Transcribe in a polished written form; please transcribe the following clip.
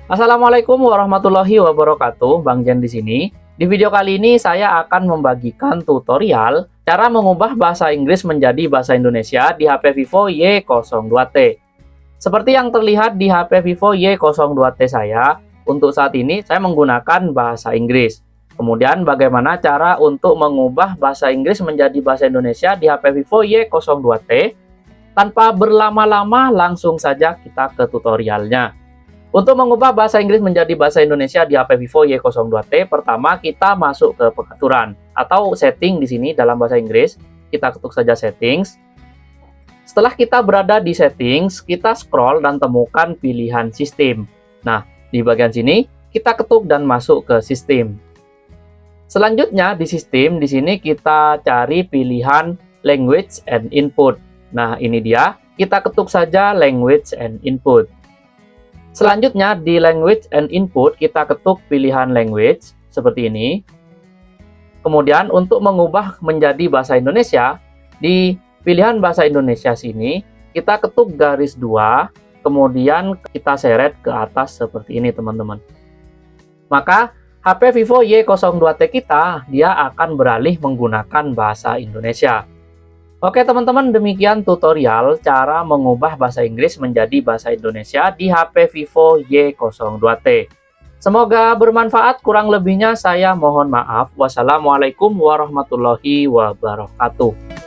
Assalamualaikum warahmatullahi wabarakatuh, Bang Jen di sini. Di video kali ini saya akan membagikan tutorial cara mengubah bahasa Inggris menjadi bahasa Indonesia di HP Vivo Y02T. Seperti yang terlihat di HP Vivo Y02T saya, untuk saat ini saya menggunakan bahasa Inggris. Kemudian bagaimana cara untuk mengubah bahasa Inggris menjadi bahasa Indonesia di HP Vivo Y02T? Tanpa berlama-lama langsung saja kita ke tutorialnya. Untuk mengubah bahasa Inggris menjadi bahasa Indonesia di HP Vivo Y02T, pertama kita masuk ke pengaturan atau setting di sini dalam bahasa Inggris. Kita ketuk saja settings. Setelah kita berada di settings, kita scroll dan temukan pilihan sistem. Nah, di bagian sini kita ketuk dan masuk ke sistem. Selanjutnya di sistem di sini kita cari pilihan language and input. Nah, ini dia. Kita ketuk saja language and input. Selanjutnya di language and input kita ketuk pilihan language seperti ini. Kemudian untuk mengubah menjadi bahasa Indonesia, di pilihan bahasa Indonesia sini kita ketuk garis 2, kemudian kita seret ke atas seperti ini teman-teman. Maka HP Vivo Y02T kita dia akan beralih menggunakan bahasa Indonesia. Oke teman-teman, demikian tutorial cara mengubah bahasa Inggris menjadi bahasa Indonesia di HP Vivo Y02T. Semoga bermanfaat, kurang lebihnya saya mohon maaf. Wassalamualaikum warahmatullahi wabarakatuh.